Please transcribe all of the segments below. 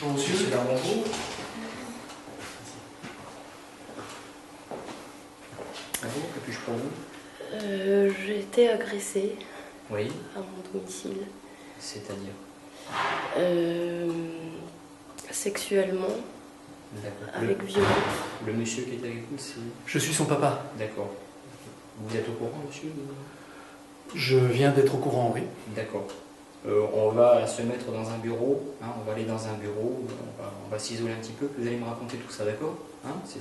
Bonjour monsieur. Monsieur Darmonvaux. Bonjour, que puis-je pour vous? J'ai été agressée Oui, à mon domicile, c'est-à-dire? sexuellement, D'accord. avec violence. Le monsieur qui est avec vous, c'est... Je suis son papa. D'accord. Vous êtes au courant, monsieur? Je viens d'être au courant, oui. D'accord. On va se mettre dans un bureau, hein, on va aller dans un bureau, on va s'isoler un petit peu, vous allez me raconter tout ça, d'accord? Hein, c'est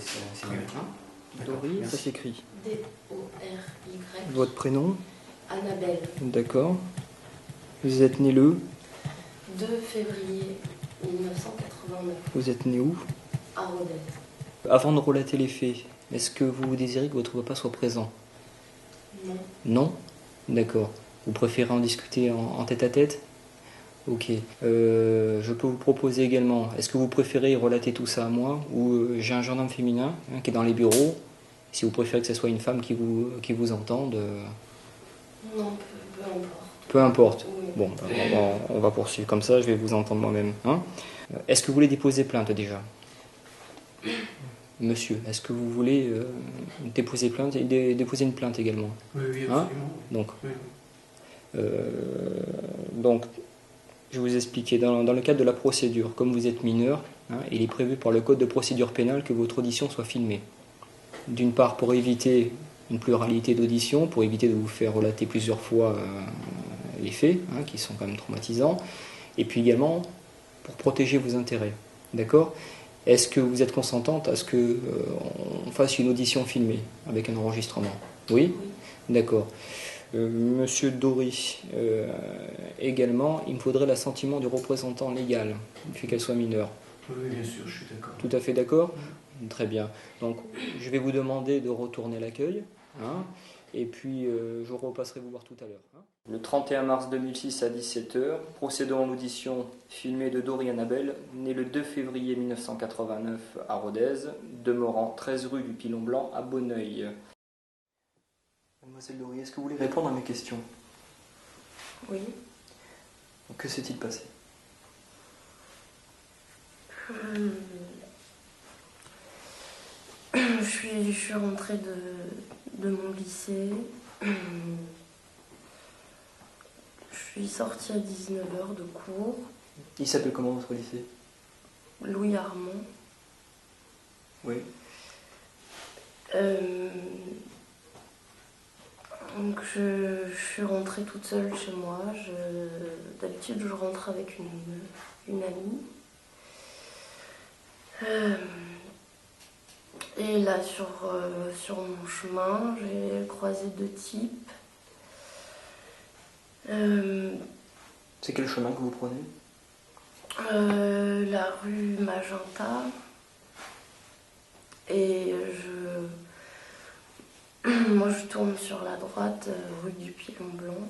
mieux. Hein, Dory, ça merci. s'écrit. D-O-R-Y. Votre prénom? Annabelle. D'accord. Vous êtes né le? 2 février 1989. Vous êtes né où? À Rodez. Avant de relater les faits, est-ce que vous désirez que votre papa soit présent? Non. Non? D'accord. Vous préférez en discuter en tête-à-tête? Ok. Je peux vous proposer également, est-ce que vous préférez relater tout ça à moi ou j'ai un gendarme féminin qui est dans les bureaux? Si vous préférez que ce soit une femme qui vous entende. Non, peu importe. Peu importe. Oui. Bon, on va poursuivre comme ça, je vais vous entendre moi-même. Hein. Est-ce que vous voulez déposer plainte déjà? Monsieur, est-ce que vous voulez déposer plainte et déposer une plainte également? Oui, oui, Hein? absolument. Donc, Oui. donc, je vais vous expliquer. Dans le cadre de la procédure, comme vous êtes mineur, hein, il est prévu par le Code de procédure pénale que votre audition soit filmée. D'une part, pour éviter une pluralité d'auditions, pour éviter de vous faire relater plusieurs fois les faits, hein, qui sont quand même traumatisants, et puis également pour protéger vos intérêts. D'accord? Est-ce que vous êtes consentante à ce qu'on fasse une audition filmée avec un enregistrement? Oui? Oui. D'accord. Monsieur Dory, également, il me faudrait l'assentiment du représentant légal, depuis qu'elle soit mineure. Oui, bien sûr, je suis d'accord. Tout à fait d'accord? Très bien. Donc, je vais vous demander de retourner à l'accueil, hein, et puis je repasserai vous voir tout à l'heure. Hein. Le 31 mars 2006 à 17h, procédons à l'audition filmée de Dory Annabelle, née le 2 février 1989 à Rodez, demeurant 13 rue du Pilon Blanc à Bonneuil. Mademoiselle Dory, est-ce que vous voulez répondre à mes questions? Oui. Que s'est-il passé? Je suis rentrée de mon lycée. Je suis sortie à 19h de cours. Il s'appelle comment votre lycée? Louis Armand. Oui. Donc je suis rentrée toute seule chez moi. D'habitude je rentre avec une amie. Et là sur mon chemin j'ai croisé 2 types. C'est quel chemin que vous prenez? La rue Magenta. Et moi je tourne sur la droite, rue du Pilon Blanc.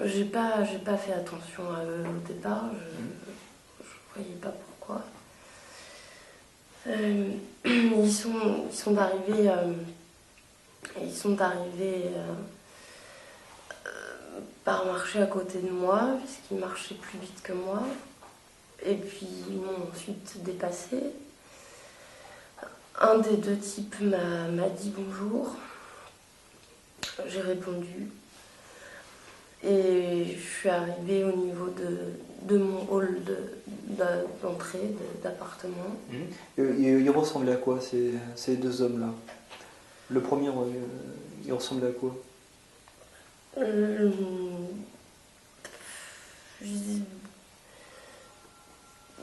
J'ai pas fait attention à eux au départ, je voyais pas pourquoi. Ils sont arrivés par marcher à côté de moi, puisqu'ils marchaient plus vite que moi. Et puis ils m'ont ensuite dépassé. Un des 2 types m'a dit bonjour. J'ai répondu. Et je suis arrivée au niveau de mon hall d'entrée d'appartement. Il ressemblait à quoi ces 2 hommes-là? Le premier, il ressemblait à quoi?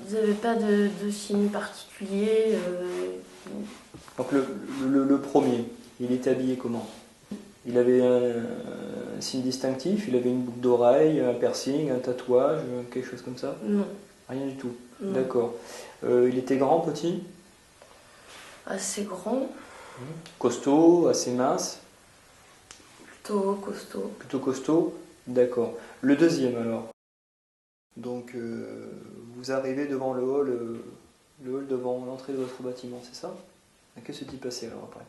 Ils n'avaient pas de signe particulier. Donc le premier, il était habillé comment? Il avait un signe distinctif, il avait une boucle d'oreille, un piercing, un tatouage, quelque chose comme ça? Non. Rien du tout. Non. D'accord. Il était grand, petit? Assez grand, Costaud, assez mince? plutôt costaud. Plutôt costaud? D'accord. Le deuxième alors? Donc vous arrivez devant le hall devant l'entrée de votre bâtiment, c'est ça? Que s'est-il passé alors après?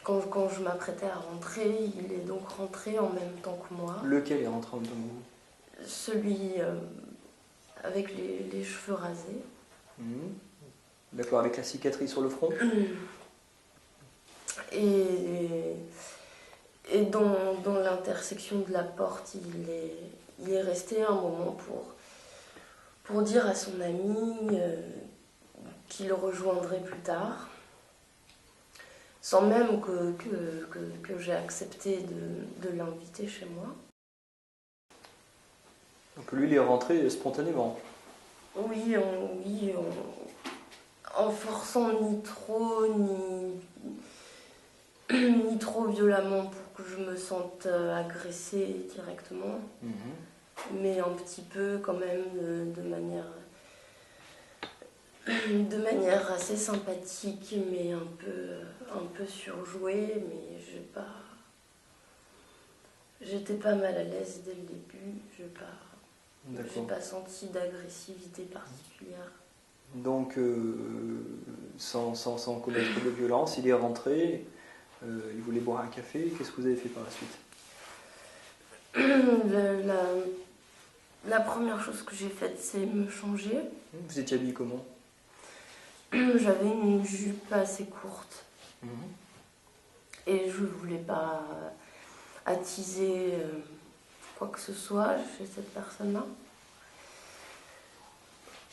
quand je m'apprêtais à rentrer, il est donc rentré en même temps que moi. Lequel est rentré en même temps que vous? Celui avec les cheveux rasés. D'accord, avec la cicatrice sur le front? Et dans l'intersection de la porte, il est resté un moment pour dire à son ami qu'il le rejoindrait plus tard, sans même que j'ai accepté de l'inviter chez moi. Donc lui, il est rentré spontanément? Oui, en forçant ni trop, ni trop violemment pour que je me sente agressée directement, mais un petit peu quand même de manière assez sympathique, mais un peu surjouée, mais j'étais pas mal à l'aise dès le début, j'ai pas senti d'agressivité particulière. Donc, sans commettre de violence, il est rentré, il voulait boire un café. Qu'est-ce que vous avez fait par la suite? La première chose que j'ai faite, c'est me changer. Vous étiez habillé comment? J'avais une jupe assez courte. Et je voulais pas attiser quoi que ce soit chez cette personne-là.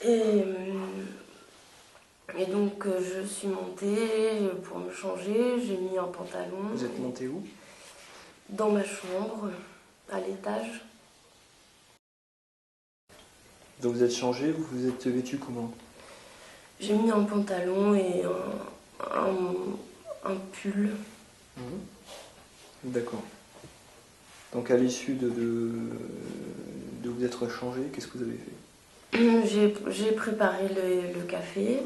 Et donc je suis montée pour me changer, j'ai mis un pantalon. Vous êtes montée où? Dans ma chambre, à l'étage. Donc vous êtes changé, vous vous êtes vêtu comment? J'ai mis un pantalon et un pull. D'accord. Donc à l'issue de vous être changé, qu'est-ce que vous avez fait? J'ai préparé le café.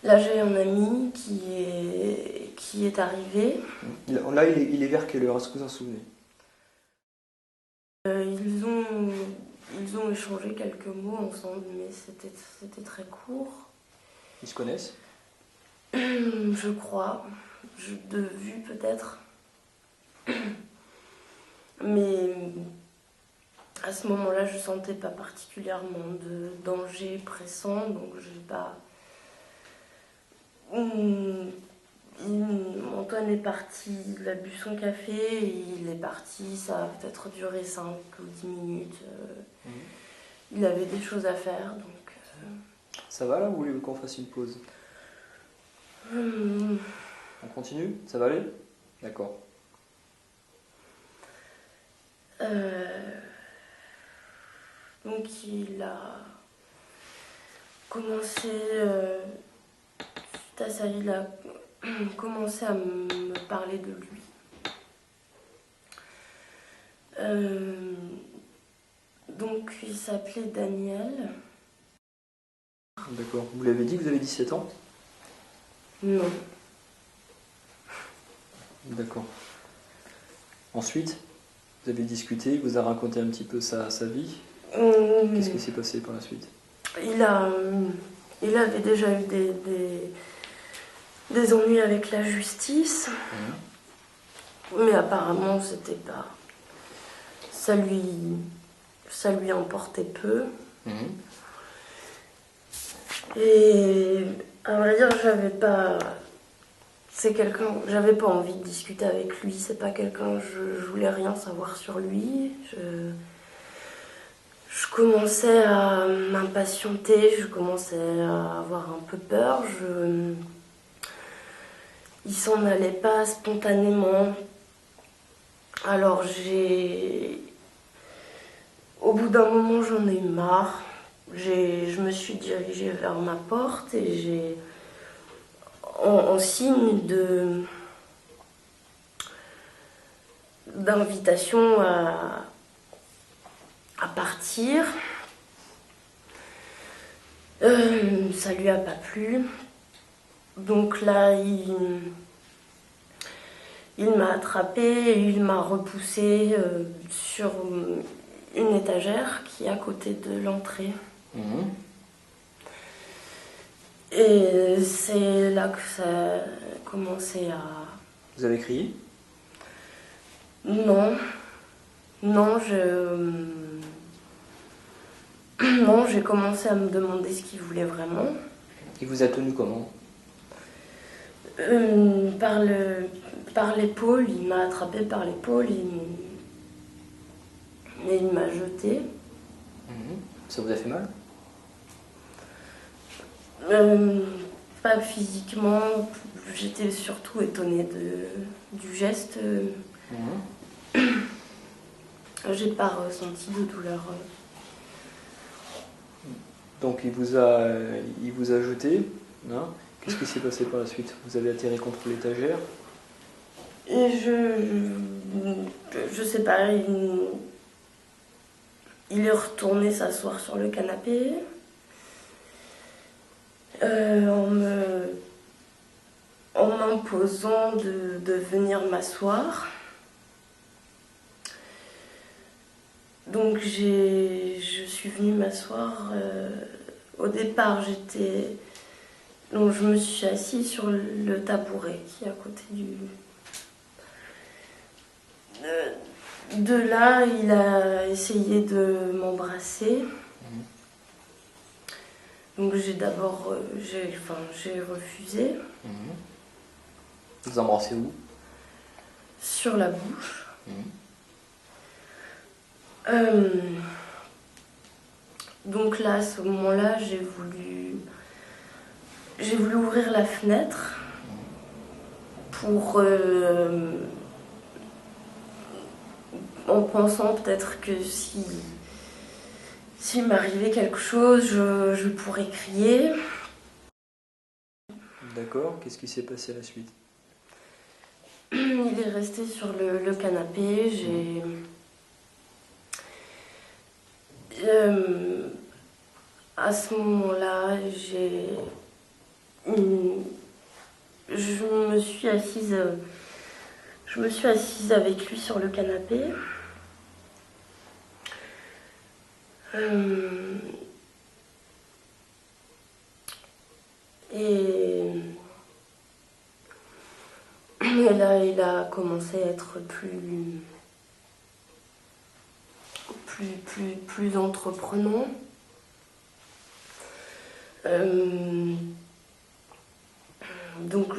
Là, j'ai un ami qui est arrivé. Là, il est vers quelle heure? Est-ce que vous en souvenez? Ils ont échangé quelques mots ensemble, mais c'était très court. Ils se connaissent? Je crois. De vue, peut-être. Mais à ce moment-là, je sentais pas particulièrement de danger pressant, donc j'ai pas... Antoine est parti, il a bu son café, et il est parti, ça a peut-être duré 5 ou 10 minutes. Il avait des choses à faire, donc... Ça va là ou voulez-vous qu'on fasse une pause? On continue? Ça va aller? D'accord. Donc il a commencé... suite à ça, il a commencé à me parler de lui. Donc il s'appelait Daniel. D'accord. Vous l'avez dit que vous avez 17 ans? Non. D'accord. Ensuite, vous avez discuté, il vous a raconté un petit peu sa vie. Qu'est-ce qui s'est passé par la suite? Il avait déjà eu des ennuis avec la justice. Mais apparemment, c'était pas... Ça lui importait peu. Et à vrai dire, j'avais pas envie de discuter avec lui. C'est pas quelqu'un, je voulais rien savoir sur lui. Je commençais à m'impatienter, je commençais à avoir un peu peur. Il s'en allait pas spontanément. Alors au bout d'un moment, j'en ai eu marre. Je me suis dirigée vers ma porte et en signe d'invitation à partir. Ça lui a pas plu. Donc là, il m'a attrapée et il m'a repoussée sur une étagère qui est à côté de l'entrée. Et c'est là que ça a commencé à... Vous avez crié? Non, non, non, j'ai commencé à me demander ce qu'il voulait vraiment. Il vous a tenu comment? Par l'épaule, il m'a attrapé par l'épaule et il m'a jeté. Ça vous a fait mal? Pas physiquement, j'étais surtout étonnée du geste. J'ai pas ressenti de douleur. Donc il vous a jeté, hein? Qu'est-ce qui s'est passé par la suite? Vous avez atterri contre l'étagère? Et je sais pas, il est retourné s'asseoir sur le canapé en m'imposant de venir m'asseoir. Donc je suis venue m'asseoir. Au départ, donc je me suis assise sur le tabouret qui est à côté de là, il a essayé de m'embrasser. Donc j'ai refusé. Vous embrassez où? Sur la bouche. Donc là, à ce moment-là, j'ai voulu ouvrir la fenêtre pour en pensant peut-être que s'il m'arrivait quelque chose, je pourrais crier. D'accord, qu'est-ce qui s'est passé à la suite? Il est resté sur le canapé. À ce moment-là, je me suis assise avec lui sur le canapé. Et là, il a commencé à être plus entreprenant. Donc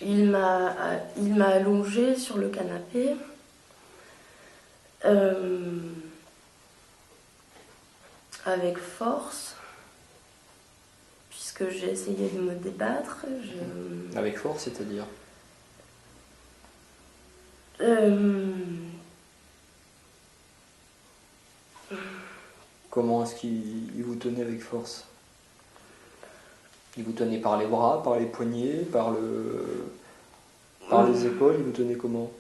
il m'a allongée sur le canapé. Avec force, puisque j'ai essayé de me débattre. Avec force, c'est-à-dire? Comment est-ce qu'il vous tenait avec force? Il vous tenait par les bras, par les poignets, par les épaules, il vous tenait comment?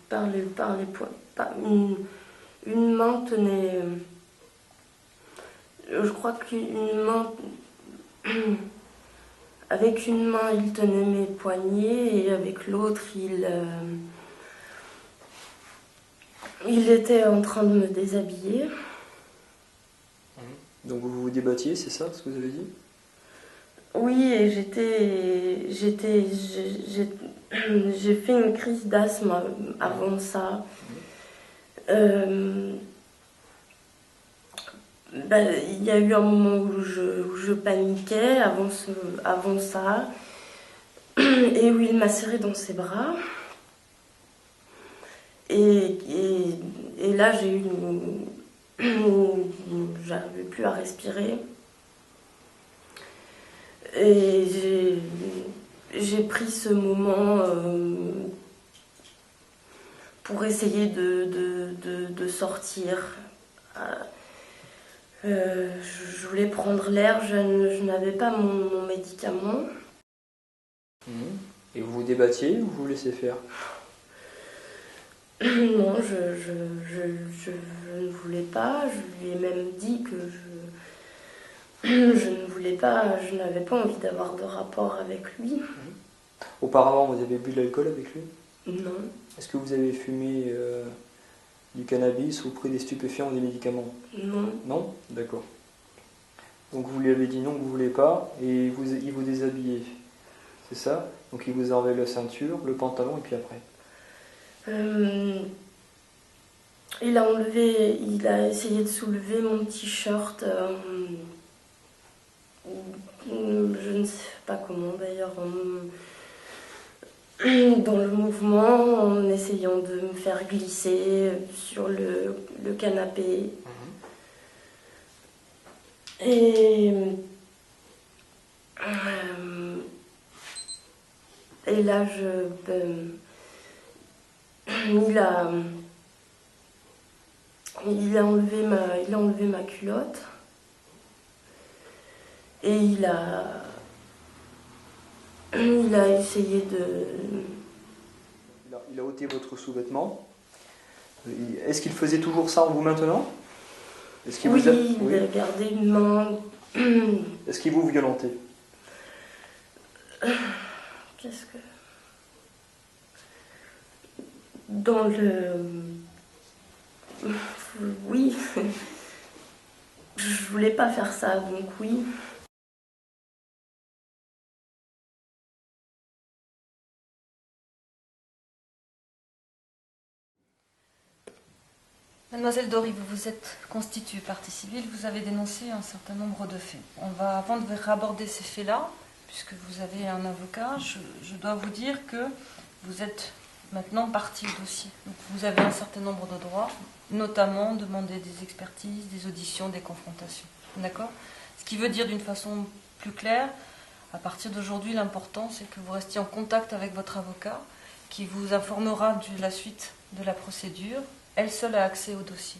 Par les poings. Une main tenait... Je crois qu'une main... Avec une main, il tenait mes poignets et avec l'autre, il était en train de me déshabiller. Donc vous vous débattiez, c'est ça ce que vous avez dit? Oui, et j'ai fait une crise d'asthme avant ça. Il y a eu un moment où je paniquais avant ça, et où il m'a serré dans ses bras. Et là, j'arrivais plus à respirer. Et j'ai pris ce moment pour essayer de sortir. Je voulais prendre l'air, je n'avais pas mon médicament. Et vous vous débattiez ou vous laissez faire? Non, je ne voulais pas. Je lui ai même dit que je ne voulais pas, je n'avais pas envie d'avoir de rapport avec lui. Auparavant, vous avez bu de l'alcool avec lui? Non. Est-ce que vous avez fumé du cannabis ou pris des stupéfiants ou des médicaments? Non. Non? D'accord. Donc vous lui avez dit non que vous ne voulez pas et il vous déshabillait. C'est ça? Donc il vous a enlevé la ceinture, le pantalon et puis après? Il a essayé de soulever mon t-shirt. Je ne sais pas comment d'ailleurs. Dans le mouvement, en essayant de me faire glisser sur le canapé. Et là, il a enlevé ma culotte. Et il a essayé de... Il a ôté votre sous-vêtement. Est-ce qu'il faisait toujours ça en vous maintenant? Est-ce qu'il Oui, vous a... il a gardé une main. Est-ce qu'il vous violentait? Qu'est-ce que... Dans le... Oui. Je voulais pas faire ça, donc oui. Mademoiselle Dory, vous vous êtes constituée partie civile, vous avez dénoncé un certain nombre de faits. Avant de aborder ces faits-là, puisque vous avez un avocat, je dois vous dire que vous êtes maintenant partie au dossier. Donc vous avez un certain nombre de droits, notamment demander des expertises, des auditions, des confrontations. D'accord? Ce qui veut dire d'une façon plus claire, à partir d'aujourd'hui, l'important c'est que vous restiez en contact avec votre avocat, qui vous informera de la suite de la procédure. Elle seule a accès au dossier.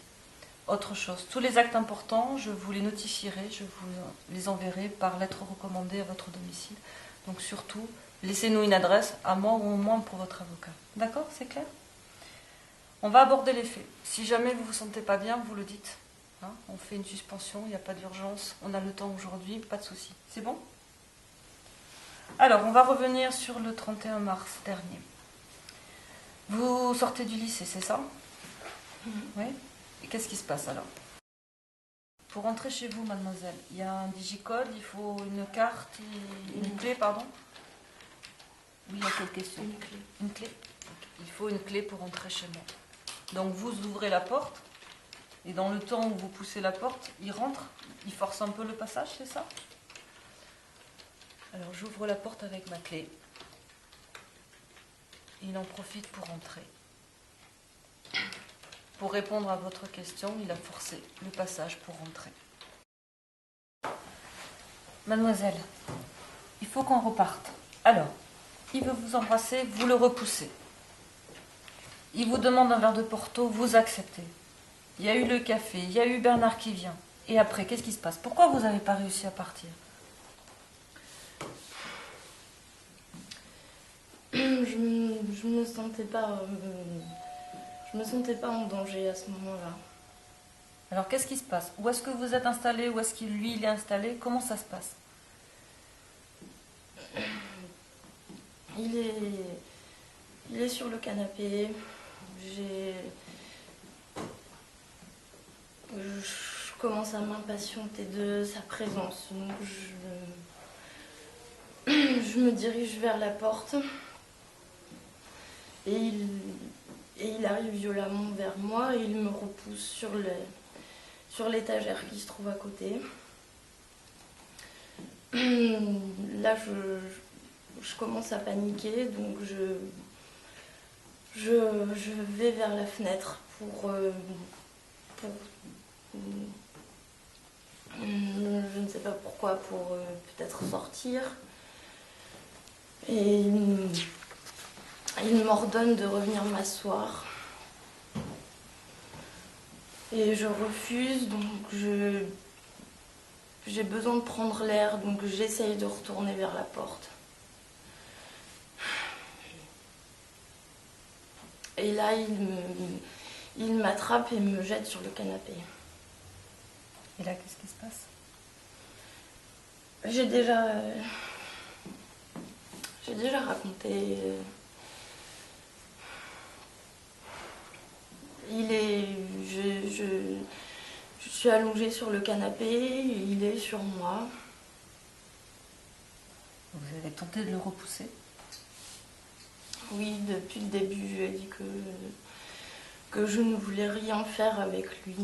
Autre chose, tous les actes importants, je vous les notifierai, je vous les enverrai par lettre recommandée à votre domicile. Donc surtout, laissez-nous une adresse, à moi ou au moins pour votre avocat. D'accord? C'est clair? On va aborder les faits. Si jamais vous ne vous sentez pas bien, vous le dites. Hein, on fait une suspension, il n'y a pas d'urgence, on a le temps aujourd'hui, pas de souci. C'est bon? Alors, on va revenir sur le 31 mars dernier. Vous sortez du lycée, c'est ça? Oui. Et qu'est-ce qui se passe alors? Pour rentrer chez vous, mademoiselle, il y a un digicode, il faut une carte, une clé, pardon? Oui, il y a quelle question? Une clé. Une clé? Il faut une clé pour entrer chez moi. Donc vous ouvrez la porte, et dans le temps où vous poussez la porte, il rentre, il force un peu le passage, c'est ça? Alors j'ouvre la porte avec ma clé. Il en profite pour entrer. Pour répondre à votre question, il a forcé le passage pour rentrer. Mademoiselle, il faut qu'on reparte. Alors, il veut vous embrasser, vous le repoussez. Il vous demande un verre de Porto, vous acceptez. Il y a eu le café, il y a eu Bernard qui vient. Et après, qu'est-ce qui se passe? Pourquoi vous n'avez pas réussi à partir? Je me sentais pas... Je me sentais pas en danger à ce moment-là. Alors, qu'est-ce qui se passe? Où est-ce que vous êtes installé? Où est-ce qu'il lui il est installé? Comment ça se passe? Il est sur le canapé. Je commence à m'impatienter de sa présence. Donc je me dirige vers la porte. Et il arrive violemment vers moi et il me repousse sur l'étagère qui se trouve à côté. Là, je commence à paniquer, donc je vais vers la fenêtre pour je ne sais pas pourquoi, pour peut-être sortir. Et il m'ordonne de revenir m'asseoir. Et je refuse, donc j'ai besoin de prendre l'air, donc j'essaye de retourner vers la porte. Et là, il m'attrape et me jette sur le canapé. Et là, qu'est-ce qui se passe? J'ai déjà raconté. Je suis allongée sur le canapé, il est sur moi. Vous avez tenté de le repousser. Oui, depuis le début, je lui ai dit que je ne voulais rien faire avec lui.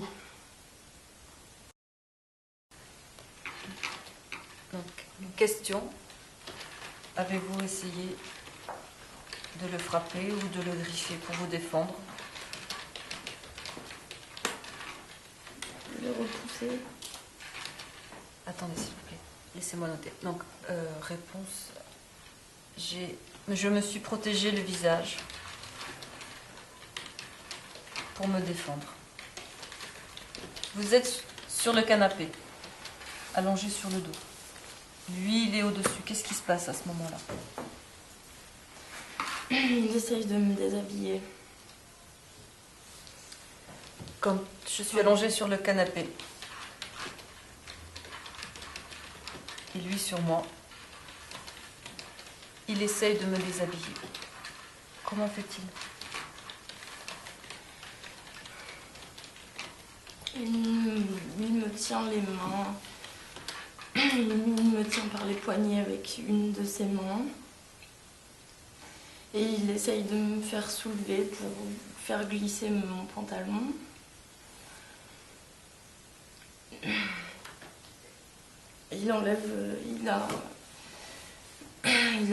Donc, une question. Avez-vous essayé de le frapper ou de le griffer pour vous défendre? Le repousser. Attendez, s'il vous plaît. Laissez-moi noter. Donc, réponse. Je me suis protégé le visage pour me défendre. Vous êtes sur le canapé, allongé sur le dos. Lui, il est au-dessus. Qu'est-ce qui se passe à ce moment-là? J'essaye de me déshabiller. Quand je suis allongée sur le canapé, et lui sur moi, il essaye de me déshabiller. Comment fait-il? Il me tient les mains. Il me tient par les poignets avec une de ses mains. Et il essaye de me faire soulever pour faire glisser mon pantalon. Il a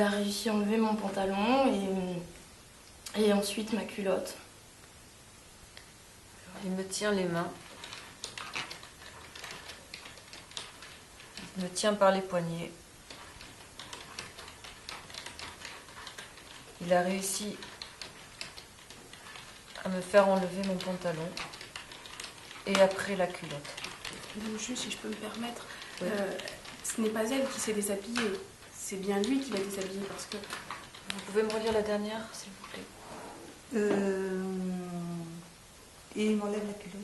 réussi à enlever mon pantalon et ensuite ma culotte. Il me tient les mains. Il me tient par les poignets. Il a réussi à me faire enlever mon pantalon et après la culotte. Donc, juste si je peux me permettre, Oui. ce n'est pas elle qui s'est déshabillée, c'est bien lui qui l'a déshabillée parce que... Vous pouvez me relire la dernière, s'il vous plaît? Et il m'enlève la culotte.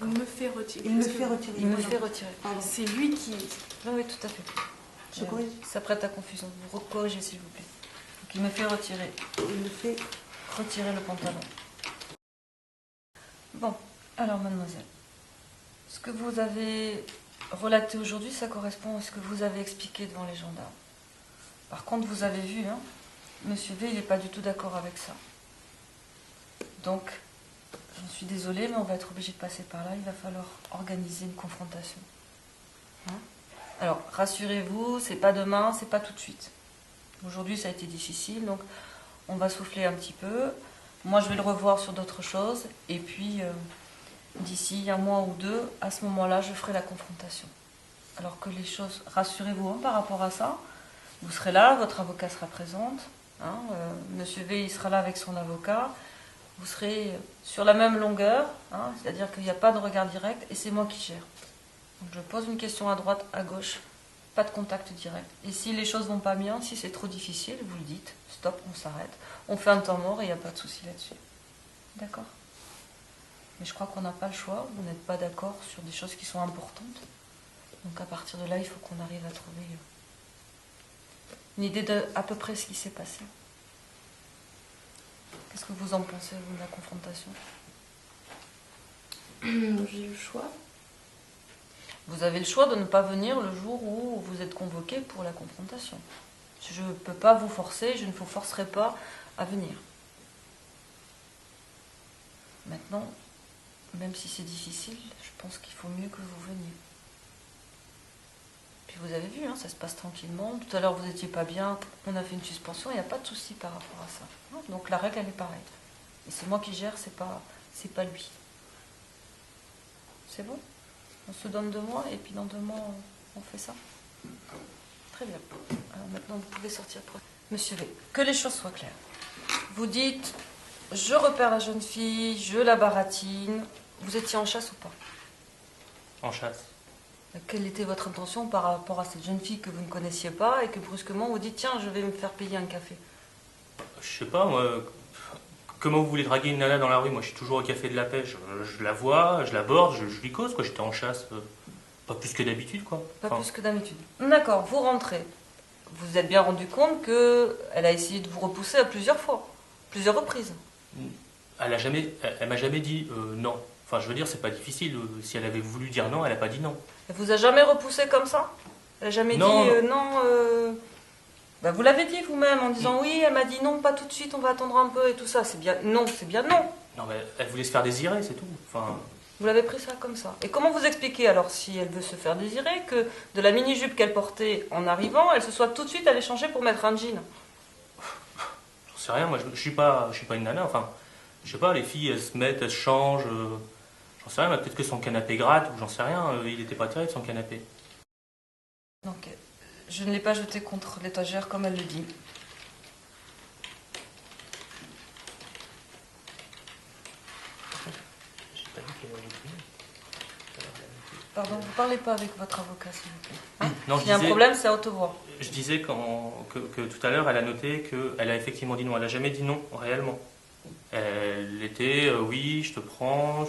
Il me fait retirer. Il me fait retirer. Il me fait retirer. Pardon. C'est lui qui... Non, oui, tout à fait. Je corrige. Ça prête à confusion. Vous corrigez, s'il vous plaît. Donc, il me fait retirer. Il me fait... Retirer le pantalon. Bon, alors, mademoiselle, ce que vous avez relaté aujourd'hui, ça correspond à ce que vous avez expliqué devant les gendarmes. Par contre, vous avez vu, hein, Monsieur V, il n'est pas du tout d'accord avec ça. Donc, je suis désolée, mais on va être obligé de passer par là. Il va falloir organiser une confrontation. Hein? Alors, rassurez-vous, c'est pas demain, c'est pas tout de suite. Aujourd'hui, ça a été difficile, donc on va souffler un petit peu. Moi, je vais le revoir sur d'autres choses. Et puis, d'ici un mois ou deux, à ce moment-là, je ferai la confrontation. Alors que les choses, rassurez-vous hein, par rapport à ça. Vous serez là, votre avocat sera présente. Hein, Monsieur V, il sera là avec son avocat. Vous serez sur la même longueur, hein, c'est-à-dire qu'il n'y a pas de regard direct et c'est moi qui gère. Donc je pose une question à droite, à gauche, pas de contact direct. Et si les choses vont pas bien, si c'est trop difficile, vous le dites, stop, on s'arrête, on fait un temps mort et il n'y a pas de souci là-dessus. D'accord? Mais je crois qu'on n'a pas le choix, vous n'êtes pas d'accord sur des choses qui sont importantes. Donc à partir de là, il faut qu'on arrive à trouver une idée de à peu près ce qui s'est passé. Qu'est-ce que vous en pensez, vous, de la confrontation? J'ai le choix. Vous avez le choix de ne pas venir le jour où vous êtes convoqué pour la confrontation. Je ne peux pas vous forcer, je ne vous forcerai pas à venir. Maintenant, même si c'est difficile, je pense qu'il faut mieux que vous veniez. Puis vous avez vu, hein, ça se passe tranquillement. Tout à l'heure, vous n'étiez pas bien, on a fait une suspension, il n'y a pas de souci par rapport à ça. Donc la règle, elle est pareille. Et c'est moi qui gère, c'est pas lui. C'est bon? On se donne 2 mois et puis dans 2 mois, on fait ça. Très bien. Alors maintenant, vous pouvez sortir. Monsieur V, que les choses soient claires. Vous dites, je repère la jeune fille, je la baratine. Vous étiez en chasse ou pas? En chasse. Quelle était votre intention par rapport à cette jeune fille que vous ne connaissiez pas et que brusquement vous dites, tiens, je vais me faire payer un café? Je sais pas, moi. Comment vous voulez draguer une nana dans la rue? Moi, je suis toujours au café de la pêche. Je la vois, je l'aborde, je lui cause, quoi. J'étais en chasse. Pas plus que d'habitude, quoi. Pas Enfin, plus que d'habitude. D'accord, vous rentrez. Vous vous êtes bien rendu compte qu'elle a essayé de vous repousser à plusieurs fois, plusieurs reprises. Elle m'a jamais dit non. Enfin, je veux dire, c'est pas difficile. Si elle avait voulu dire non, elle a pas dit non. Elle vous a jamais repoussé comme ça? Elle a jamais Non. dit non bah, vous l'avez dit vous-même en disant oui, elle m'a dit non, pas tout de suite, on va attendre un peu et tout ça. C'est bien non, c'est bien non. Non, mais elle voulait se faire désirer, c'est tout. Enfin, Vous l'avez pris ça comme ça. Et comment vous expliquez alors, si elle veut se faire désirer, que de la mini-jupe qu'elle portait en arrivant, elle se soit tout de suite allée changer pour mettre un jean? j'en sais rien. Moi, je suis pas une nana. Enfin, je sais pas. Les filles, elles se mettent, elles se changent. J'en sais rien. Mais peut-être que son canapé gratte ou j'en sais rien. Il était pas terrible son canapé. Donc, je ne l'ai pas jeté contre l'étagère comme elle le dit. Pardon, vous parlez pas avec votre avocat, s'il vous plaît. Hein? Non, S'il y a un problème, c'est à haute voix. Je disais que tout à l'heure, elle a noté qu'elle a effectivement dit non. Elle a jamais dit non, réellement. Elle était, oui, je te prends,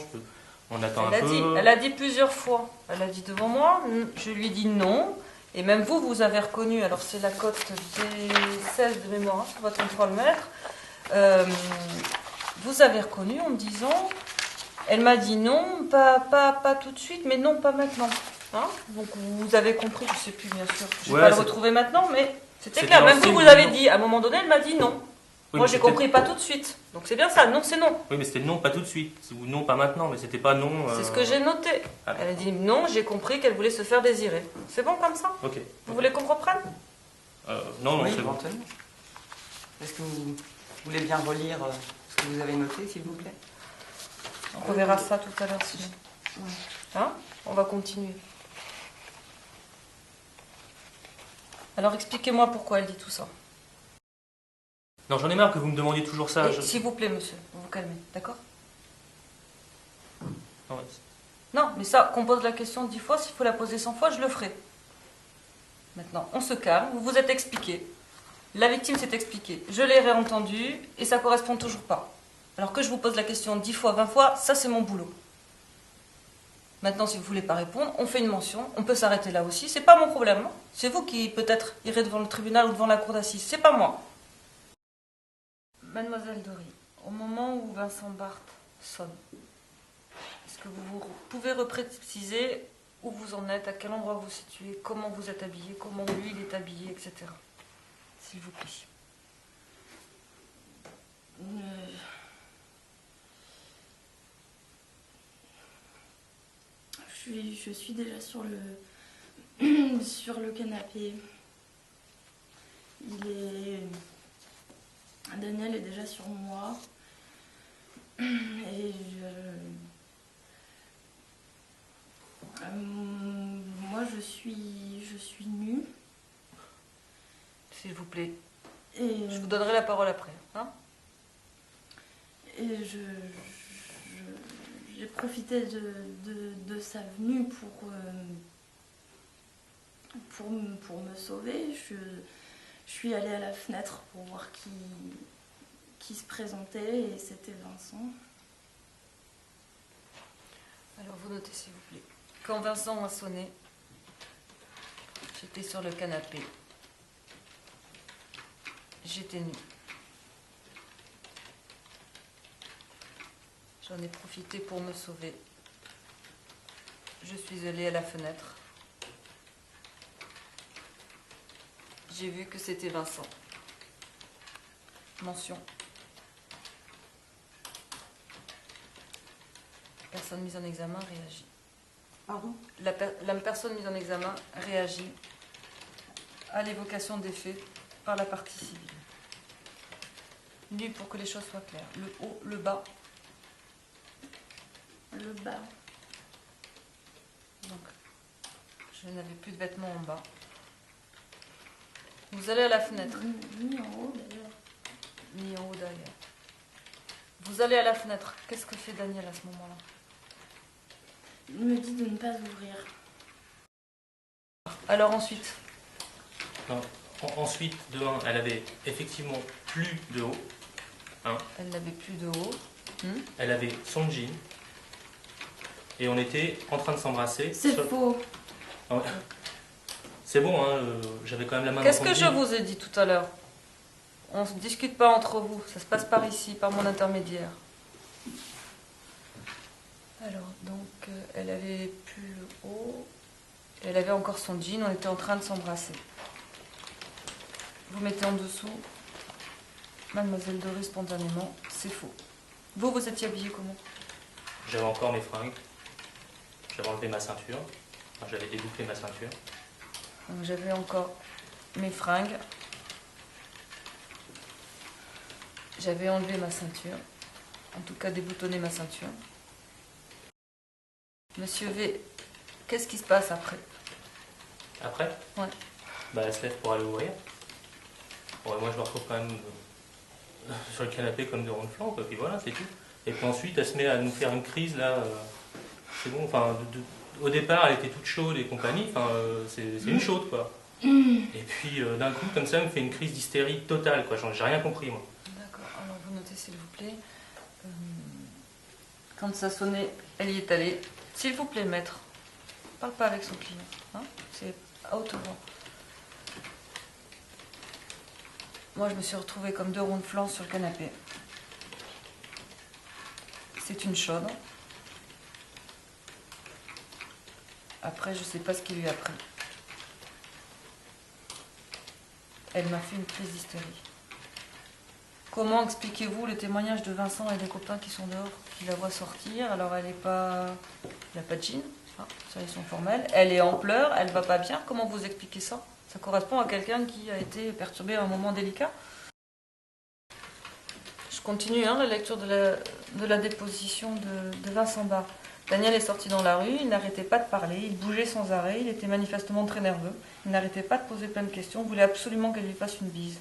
on attend un peu. Elle a dit plusieurs fois. Elle a dit devant moi, je lui ai dit non. Et même vous, vous avez reconnu, alors c'est la cote G16 de mémoire, hein, sur votre contrôle-mètre. Vous avez reconnu en me disant, elle m'a dit non, pas tout de suite, mais non, pas maintenant. Hein, donc vous avez compris, je ne sais plus bien sûr, je ne vais pas le retrouver maintenant, mais c'était clair. Même vous avez dit, à un moment donné, elle m'a dit non. Oui, moi j'ai compris pas tout de suite. Donc c'est bien ça, non c'est non. Oui, mais c'était non, pas tout de suite. Ou non, pas maintenant, mais c'était pas non. C'est ce que j'ai noté. Ah. Elle a dit non, j'ai compris qu'elle voulait se faire désirer. C'est bon comme ça? Ok. Vous voulez qu'on reprenne? Non, Oui, c'est bon. éventuellement. Est-ce que vous voulez bien relire ce que vous avez noté, s'il vous plaît? On reverra ça tout à l'heure sinon. Hein? On va continuer. Alors expliquez-moi pourquoi elle dit tout ça. Non, j'en ai marre que vous me demandiez toujours ça. Et, s'il vous plaît, monsieur, vous vous calmez, d'accord? Non, Non, mais ça, qu'on pose la question 10 fois, s'il faut la poser 100 fois, je le ferai. Maintenant, on se calme, vous vous êtes expliqué. La victime s'est expliquée. Je l'ai réentendu et ça correspond toujours pas. Alors que je vous pose la question 10 fois, 20 fois, ça c'est mon boulot. Maintenant, si vous voulez pas répondre, on fait une mention, on peut s'arrêter là aussi, c'est pas mon problème. C'est vous qui peut-être irez devant le tribunal ou devant la cour d'assises, c'est pas moi. Mademoiselle Dory, au moment où Vincent Barthes sonne, est-ce que vous pouvez repréciser où vous en êtes, à quel endroit vous vous situez, comment vous êtes habillé, comment lui il est habillé, etc. S'il vous plaît. Je suis déjà sur le canapé. Daniel est déjà sur moi. Et moi je suis nue. S'il vous plaît. Et je vous donnerai la parole après. Hein? Et j'ai profité de sa venue pour me sauver. Je suis allée à la fenêtre pour voir qui se présentait et c'était Vincent. Alors vous notez s'il vous plaît. Quand Vincent a sonné, j'étais sur le canapé. J'étais nue. J'en ai profité pour me sauver. Je suis allée à la fenêtre. J'ai vu que c'était Vincent. Mention. La personne mise en examen réagit. Pardon? La personne mise en examen réagit à l'évocation des faits par la partie civile. Nu pour que les choses soient claires. Le haut, le bas. Le bas. Donc, je n'avais plus de vêtements en bas. Vous allez à la fenêtre. Ni en haut d'ailleurs. Ni en haut d'ailleurs. Vous allez à la fenêtre. Qu'est-ce que fait Daniel à ce moment-là? Il me dit de ne pas ouvrir. Alors ensuite? Non. Ensuite, de 1, elle avait effectivement plus de haut. Hein. Elle n'avait plus de haut. Elle avait son jean. Et on était en train de s'embrasser. C'est faux. Ah ouais. C'est bon, hein, j'avais quand même la main dans Qu'est-ce son que je jean. vous ai dit tout à l'heure? On ne se discute pas entre vous. Ça se passe par ici, par mon intermédiaire. Alors, donc, elle avait les pulls hauts, elle avait encore son jean, on était en train de s'embrasser. Vous mettez en dessous, Mademoiselle Dory spontanément, c'est faux. Vous étiez habillé comment? J'avais encore mes fringues. J'avais enlevé ma ceinture. Enfin, j'avais débouclé ma ceinture. Donc, j'avais encore mes fringues. J'avais enlevé ma ceinture. En tout cas, déboutonné ma ceinture. Monsieur V, qu'est-ce qui se passe après? Après, Ouais. bah, elle se lève pour aller ouvrir. Bon, et moi, je me retrouve quand même sur le canapé comme de ronde flanc, quoi. Puis voilà, c'est tout. Et puis ensuite, elle se met à nous faire une crise, là. C'est bon, enfin, au départ, elle était toute chaude et compagnie. Enfin, c'est une chaude, quoi. Et puis, d'un coup, comme ça, elle me fait une crise d'hystérie totale, quoi. J'ai rien compris, moi. D'accord, alors vous notez s'il vous plaît. Quand ça sonnait, elle y est allée. S'il vous plaît, maître, parle pas avec son client. Hein, c'est à haute voix. Moi, je me suis retrouvée comme deux ronds de flanc sur le canapé. C'est une chaude. Après, je sais pas ce qui lui a pris. Elle m'a fait une crise d'hystérie. Comment expliquez-vous le témoignage de Vincent et des copains qui sont dehors, qui la voient sortir? Alors, elle n'a pas de jean, hein, ça ils sont formels. Elle est en pleurs, elle va pas bien. Comment vous expliquez ça? Ça correspond à quelqu'un qui a été perturbé à un moment délicat. Je continue la lecture de la déposition de Vincent Barre. Daniel est sorti dans la rue, il n'arrêtait pas de parler, il bougeait sans arrêt, il était manifestement très nerveux, il n'arrêtait pas de poser plein de questions, voulait absolument qu'elle lui fasse une bise.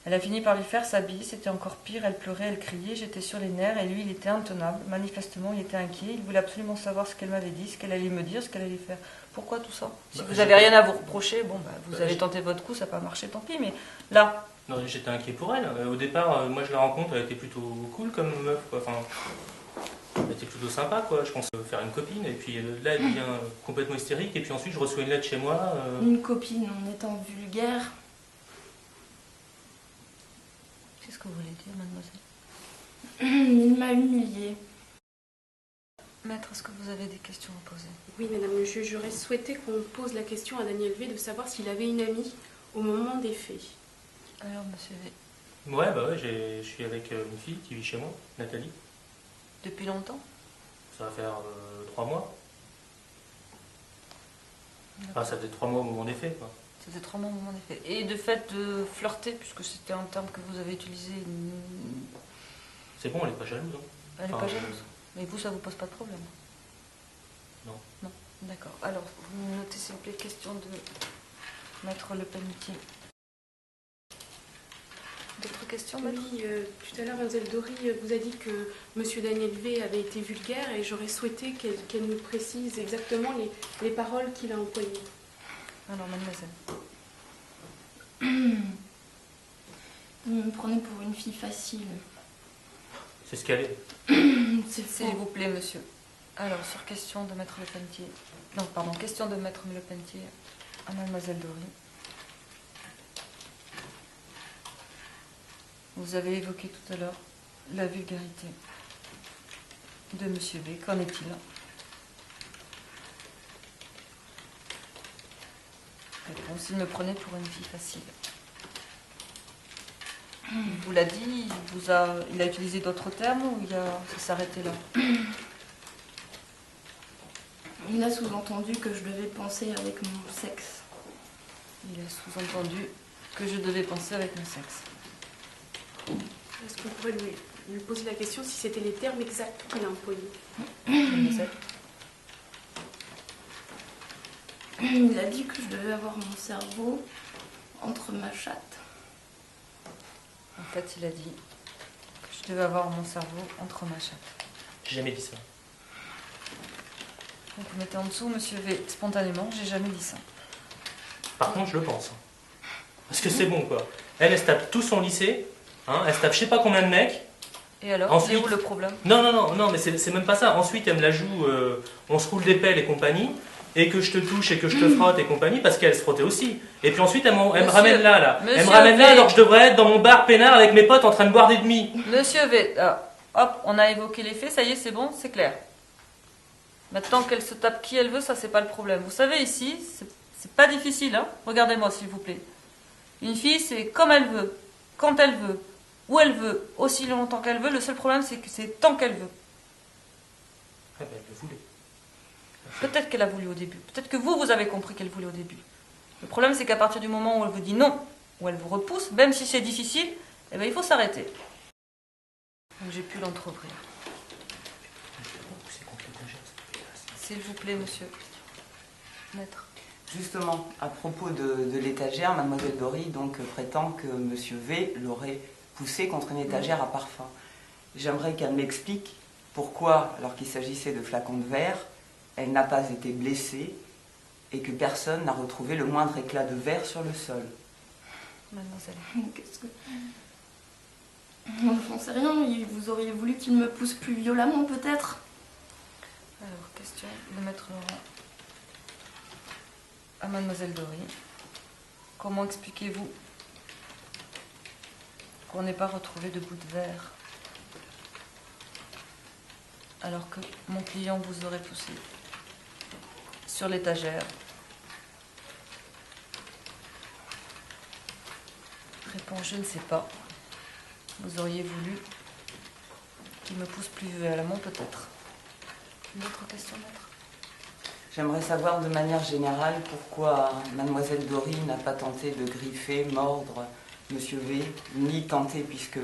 Elle a fini par lui faire sa bise, c'était encore pire, elle pleurait, elle criait, j'étais sur les nerfs et lui il était intenable, manifestement il était inquiet, il voulait absolument savoir ce qu'elle m'avait dit, ce qu'elle allait me dire, ce qu'elle allait faire. Pourquoi tout ça? Si vous n'avez rien à vous reprocher, bon vous avez tenté votre coup, ça n'a pas marché, tant pis, mais là... Non, j'étais inquiet pour elle. Au départ, moi je la rencontre, elle était plutôt cool comme meuf, quoi. Enfin, elle était plutôt sympa, quoi. Je pensais faire une copine, et puis là elle devient complètement hystérique, et puis ensuite je reçois une lettre chez moi. Une copine en étant vulgaire. Qu'est-ce que vous voulez dire, mademoiselle? Il m'a humiliée. Maître, est-ce que vous avez des questions à poser? Oui, madame le juge, j'aurais souhaité qu'on pose la question à Daniel V de savoir s'il avait une amie au moment des faits. Alors, monsieur V. Ouais, bah ouais, je suis avec une fille qui vit chez moi, Nathalie. Depuis longtemps? Ça va faire 3 mois. Enfin, ça faisait 3 mois au moment des faits, quoi. C'était 3 mois au moment des faits. Et de fait de flirter, puisque c'était un terme que vous avez utilisé. C'est bon, elle n'est pas jalouse. Hein. Elle n'est pas jalouse. Mais vous, ça vous pose pas de problème? Non. Non, d'accord. Alors, vous notez s'il vous plaît, question de Maître Le Pelletier. D'autres questions, maître? Oui, tout à l'heure, mademoiselle Dory vous a dit que monsieur Daniel V avait été vulgaire et j'aurais souhaité qu'elle nous précise exactement les paroles qu'il a employées. Alors, mademoiselle. Il me prenait pour une fille facile. C'est ce qu'elle est. C'est S'il vous plaît, monsieur. Alors, sur question de Maître Le Pelletier. Non, pardon, question de Maître Le Pelletier à mademoiselle Dory. Vous avez évoqué tout à l'heure la vulgarité de monsieur V. Qu'en est-il? Réponse, il me prenait pour une fille facile. Il vous l'a dit, il a utilisé d'autres termes ou ça s'arrêtait là? Il a sous-entendu que je devais penser avec mon sexe. Il a sous-entendu que je devais penser avec mon sexe. Est-ce qu'on pourrait lui poser la question si c'était les termes exacts qu'il a employés? Mademoiselle. Il a dit que je devais avoir mon cerveau entre ma chatte. En fait, il a dit que je devais avoir mon cerveau entre ma chatte. J'ai jamais dit ça. Donc vous mettez en dessous, monsieur V, spontanément, j'ai jamais dit ça. Par contre, je le pense. Parce que c'est bon, quoi. Elle se tape tout son lycée, hein, elle se tape je sais pas combien de mecs. Et alors, Ensuite... c'est où le problème? Non, mais c'est même pas ça. Ensuite, elle me la joue, on se roule des pelles et compagnie, et que je te touche et que je te frotte et compagnie, parce qu'elle se frottait aussi. Et puis ensuite, elle me ramène là. Elle me ramène là alors que je devrais être dans mon bar peinard avec mes potes en train de boire des demi. Monsieur V, hop, on a évoqué les faits, ça y est, c'est bon, c'est clair. Maintenant qu'elle se tape qui elle veut, ça c'est pas le problème. Vous savez ici, c'est pas difficile, hein. Regardez-moi s'il vous plaît. Une fille, c'est comme elle veut, quand elle veut, où elle veut, aussi longtemps qu'elle veut. Le seul problème, c'est que c'est tant qu'elle veut. Ah ben, elle le voulait. Peut-être qu'elle a voulu au début. Peut-être que vous avez compris qu'elle voulait au début. Le problème, c'est qu'à partir du moment où elle vous dit non, où elle vous repousse, même si c'est difficile, eh ben, il faut s'arrêter. Donc j'ai pu l'entrouvrir. S'il vous plaît, monsieur. Maître. Justement, à propos de l'étagère, mademoiselle Dory donc prétend que monsieur V l'aurait poussée contre une étagère à parfum. J'aimerais qu'elle m'explique pourquoi, alors qu'il s'agissait de flacons de verre, elle n'a pas été blessée et que personne n'a retrouvé le moindre éclat de verre sur le sol. Mademoiselle. Qu'est-ce que... J'en sais rien, vous auriez voulu qu'il me pousse plus violemment peut-être? Alors, question de Maître Laurent à Mademoiselle Dory. Comment expliquez-vous qu'on n'ait pas retrouvé de bout de verre alors que mon client vous aurait poussé sur l'étagère? Réponse, je ne sais pas. Vous auriez voulu qu'il me pousse plus violemment peut-être. Une autre question, maître? J'aimerais savoir de manière générale pourquoi mademoiselle Dory n'a pas tenté de griffer, mordre monsieur V, ni tenter, puisque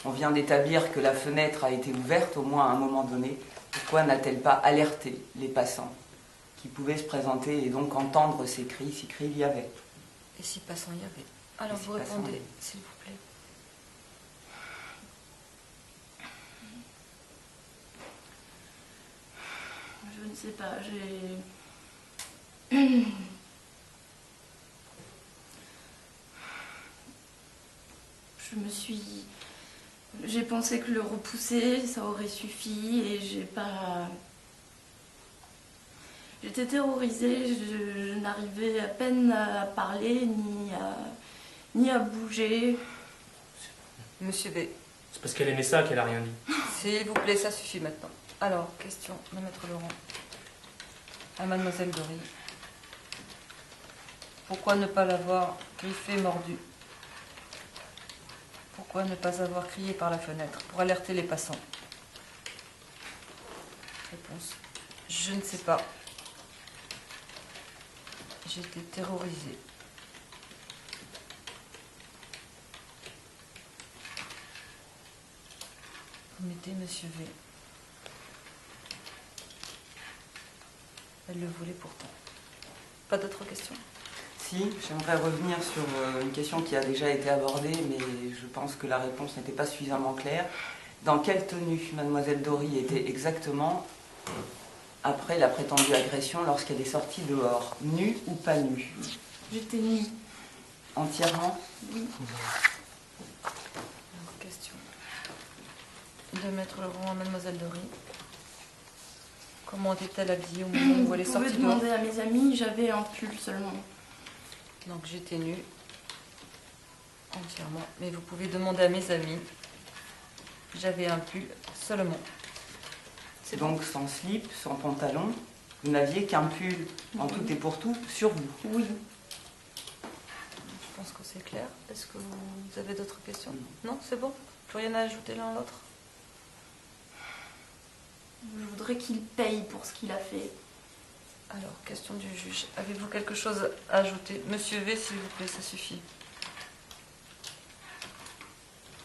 on vient d'établir que la fenêtre a été ouverte au moins à un moment donné. Pourquoi n'a-t-elle pas alerté les passants qui pouvaient se présenter et donc entendre ces cris, si cris il y avait? Et si passant il y avait? Alors vous répondez, s'il vous plaît. Je ne sais pas, j'ai pensé que le repousser, ça aurait suffi et j'étais terrorisée, je n'arrivais à peine à parler ni à bouger. Monsieur B. C'est parce qu'elle aimait ça qu'elle a rien dit. S'il vous plaît, ça suffit maintenant. Alors, question de Maître Laurent à Mademoiselle Dory. Pourquoi ne pas l'avoir griffé, mordu? Pourquoi ne pas avoir crié par la fenêtre pour alerter les passants? Réponse. Je ne sais pas. J'étais terrorisée. Vous mettez Monsieur V. Elle le voulait pourtant. Pas d'autres questions? Si, j'aimerais revenir sur une question qui a déjà été abordée, mais je pense que la réponse n'était pas suffisamment claire. Dans quelle tenue mademoiselle Dory était exactement après la prétendue agression lorsqu'elle est sortie dehors? Nue ou pas nue? J'étais nue. Entièrement? Oui. Alors, question de Maître Laurent à Mademoiselle Dory. Comment était-elle habillée au moment où elle est sortie dehors? Vous pouvez demander à mes amis, j'avais un pull seulement. Donc j'étais nue entièrement, mais vous pouvez demander à mes amis. J'avais un pull seulement. C'est donc sans slip, sans pantalon, vous n'aviez qu'un pull en tout et pour tout sur vous? Oui. Je pense que c'est clair. Est-ce que vous avez d'autres questions? Non, c'est bon? Plus rien à ajouter l'un à l'autre? Je voudrais qu'il paye pour ce qu'il a fait. Alors, question du juge. Avez-vous quelque chose à ajouter? Monsieur V, s'il vous plaît, ça suffit.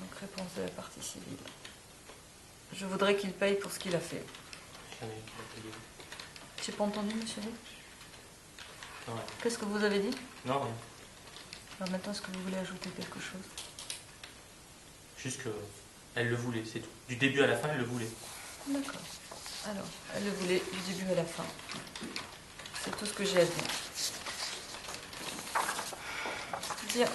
Donc, réponse de la partie civile. Je voudrais qu'il paye pour ce qu'il a fait. J'ai pas entendu, monsieur V. Non, rien. Qu'est-ce que vous avez dit? Non, rien. Alors maintenant, est-ce que vous voulez ajouter quelque chose? Juste qu'elle le voulait, c'est tout. Du début à la fin, elle le voulait. D'accord. Alors, elle le voulait du début à la fin. C'est tout ce que j'ai à dire. Bien.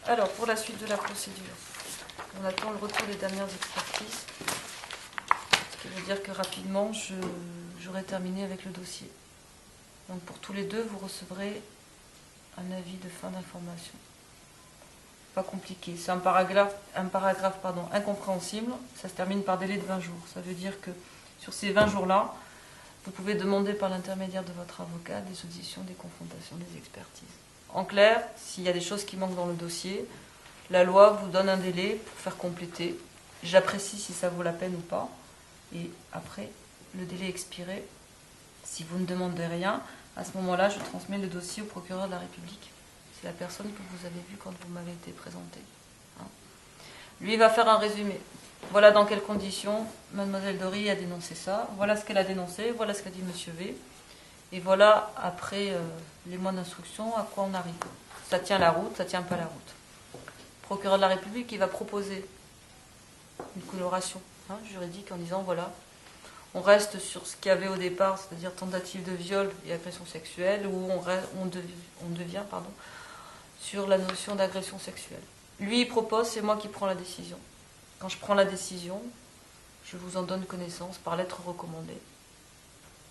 Alors, pour la suite de la procédure, on attend le retour des dernières expertises. Ce qui veut dire que rapidement, j'aurai terminé avec le dossier. Donc, pour tous les deux, vous recevrez un avis de fin d'information. Pas compliqué. C'est un paragraphe incompréhensible. Ça se termine par délai de 20 jours. Ça veut dire que Sur ces 20 jours-là, vous pouvez demander par l'intermédiaire de votre avocat des auditions, des confrontations, des expertises. En clair, s'il y a des choses qui manquent dans le dossier, la loi vous donne un délai pour faire compléter. J'apprécie si ça vaut la peine ou pas. Et après, le délai expiré, si vous ne demandez rien, à ce moment-là, je transmets le dossier au procureur de la République. C'est la personne que vous avez vue quand vous m'avez été présenté. Hein. Lui, il va faire un résumé. Voilà dans quelles conditions Mademoiselle Dory a dénoncé ça. Voilà ce qu'elle a dénoncé. Voilà ce qu'a dit Monsieur V. Et voilà, après les mois d'instruction, à quoi on arrive. Ça tient la route, ça tient pas la route. Le procureur de la République, il va proposer une coloration juridique en disant, voilà, on reste sur ce qu'il y avait au départ, c'est-à-dire tentative de viol et agression sexuelle, ou on devient sur la notion d'agression sexuelle. Lui, il propose, c'est moi qui prends la décision. Quand je prends la décision, je vous en donne connaissance par lettre recommandée.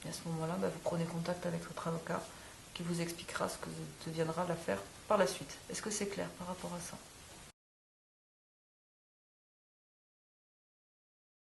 Et à ce moment-là, vous prenez contact avec votre avocat qui vous expliquera ce que deviendra l'affaire par la suite. Est-ce que c'est clair par rapport à ça ?